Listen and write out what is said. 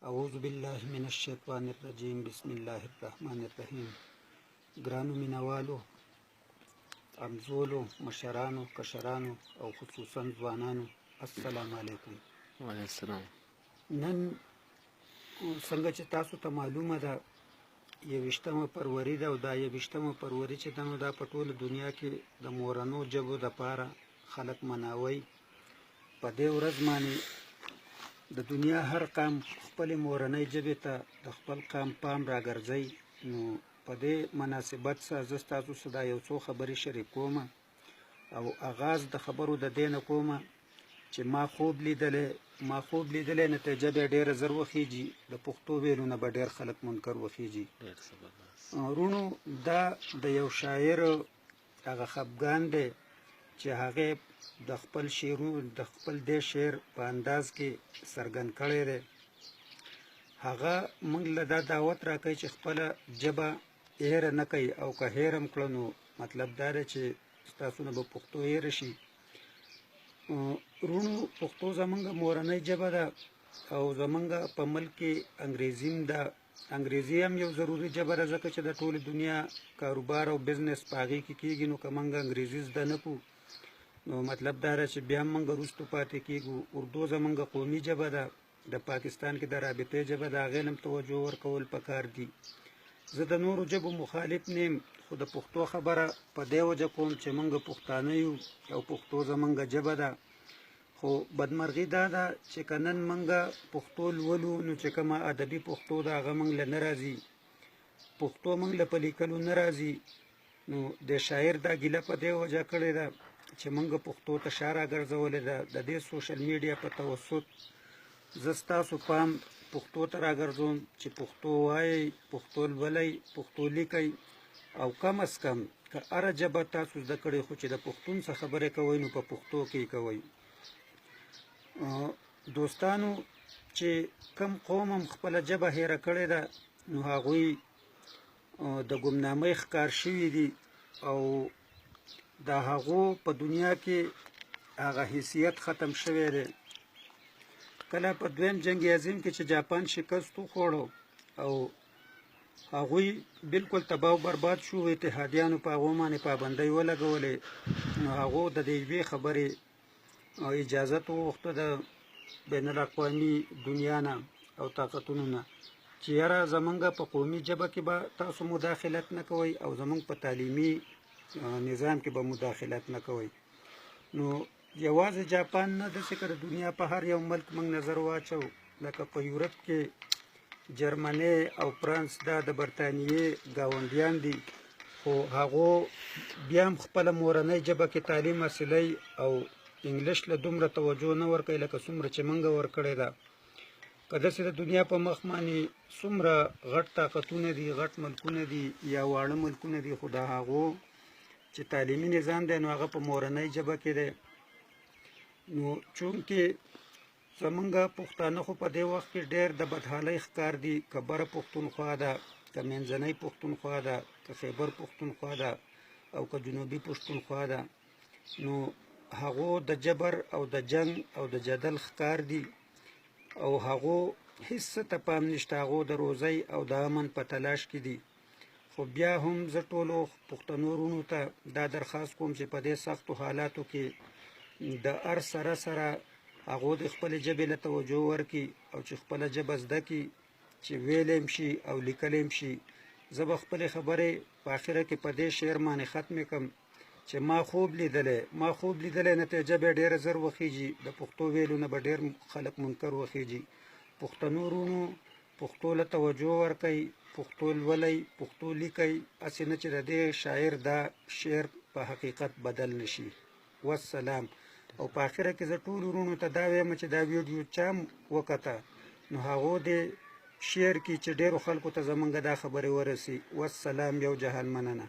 اعوذ بالله من الشیطان الرجیم بسم الله الرحمن الرحیم. ګرانو مینوالو، امزولو، مشرانو، کشرانو او خصوصا ځوانانو، السلام علیکم. وعلیکم السلام. نن څنګه چې تاسو ته معلومه ده 21 فروری ده، او دا 21 فروری چې ده نو دا په ټوله دنیا کې د مورنو ژبو دپاره خلک مناوي. په دې ورځ باندې د دنیا هر قام خپل مورنۍ ژبې ته د خپل قام پام راګرځي. نو په دې مناسبت سره زه ستاسو سره دا یو څو خبرې شریک کوم، او آغاز د خبرو د دې نه کوم چې ما خوب لیدلی نتیجه به ډېره زر وخیږي. د پښتو ویلو نه به ډېر خلک منکر وخیږي. رونو دا د یو شاعر هغه خفګان دی چې هغه د خپل شعرونو د خپل دې شعر په انداز کې څرګند کړی دی. هغه موږ له دا دعوت راکوي چې خپله ژبه هیره نه کوي، او که هیر هم کړه نو مطلب دا دی چې ستاسو نه به پښتو هیره شي. رونو پښتو زمونږ مورنۍ ژبه ده، او زمونږ په ملک کې انګریزي هم ده. انګریزي هم یو ضروري ژبه ده، ځکه چې د ټولې دنیا کاروبار او بزنس په هغې کې کېږي. نو که موږ انګریزي زده نه کړو نو مطلب دا ده چې بیا هم موږ وروسته پاتې کېږو. اردو زمونږ قومي ژبه ده، د پاکستان کې د رابطې ژبه ده، هغې هم توجه ورکول پکار دي. زه د نورو ژبو مخالف نه یم، خو د پښتو خبره په دې وجه کوم چې موږ پښتانه یو او پښتو زمونږ ژبه ده. خو بدمرغي دا ده چې که نن موږ پښتو لولو نو چې کومه ادبي پښتو ده هغه موږ له نه راځي، پښتو موږ له په لیکلو نه راځي. نو د شاعر دا ګیله په دې وجه کړې ده چې موږ پښتو ته شا راګرځولې ده. د دې سوشل میډیا په توسط زه ستاسو پام پښتو ته راګرځوم چې پښتو وایئ، پښتو لولئ، پښتو لیکئ، او کم از کم که هره ژبه تاسو زده کړئ خو چې د پښتون څخه خبرې کوئ نو په پښتو کې یې کوئ. دوستانو چې کم قوم هم خپله ژبه هیره کړې ده نو هغوی د ګمنامۍ ښکار شوي دي، او د هغو په دنیا کې هغه حیثیت ختم شوی دی. کله په دویم جنگ عظیم کې چې جاپان شکست وخوړو او هغوی بالکل تباه و برباد شو، اتحادیانو په هغو باندې پابندۍ ولګولې. نو هغو د دې یوې خبرې اجازت وغوښته د بین الاقوامي دنیا نه او طاقتونو نه چې یاره زمونږ په قومي ژبه کې به تاسو مداخلت نه کوئ، او زمونږ په تعلیمي نظام کې به مداخلت نه کوئ. نو یوازې جاپان نه، داسې که د دنیا په هر یو ملک موږ نظر واچو، لکه په یورپ کې جرمني او فرانس دا د برطانیې ګاونډیان دي، خو هغو بیا هم خپله مورنۍ ژبه کې تعلیم حاصلوي او انګلیش له دومره توجه نه ورکوي لکه څومره چې موږ ورکړې ده. که داسې د دنیا په مخ باندې څومره غټ طاقتونه دي، غټ ملکونه دي یا واړه ملکونه دي، خو د هغو چې تعلیمي نظام دی نو هغه په مورنۍ ژبه کې دی. نو چونکې زمونږ پښتانه خو په دې وخت کې ډېر د بدحالۍ ښکار دي، که بره پښتونخوا ده، که منځنۍ پښتونخوا ده، که خیبر پښتونخوا ده، او که جنوبي پښتونخوا ده، نو هغو د جبر او د جنگ او د جدل ښکار دي، او هغو هیڅ څه ته پام نشته، هغو د روزۍ او د امن په تلاش کې دي. خو بیا هم زه ټولو پښتنو وروڼو ته دا درخواست کوم چې په دې سختو حالاتو کې د هر سره هغو د خپلې ژبې له توجه ورکړي، او چې خپله ژبه زده کړي چې ویلی هم شي او لیکلی هم شي. زه به خپلې خبرې په آخره کې په دې شعر باندې ختمې کړم چې ما خوب لیدلی نتیجه به ډېره زر وخیږي. د پښتو ویلو نه به ډېر خلک منکر وخیږي. پښتنو وروڼو پښتو له توجه ورکوئ، پښتو لولئ، پښتو لیکئ، هسې نه چې د دې شاعر دا شعر په حقیقت بدل نشي. والسلام. او په آخره کې زه ټولو وروڼو ته دا وایم چې دا ویډیو چا هم وکته نو هغو دې شعر کې چې ډېرو خلکو ته زمونږ دا خبرې ورسي. والسلام. یو جهان مننه.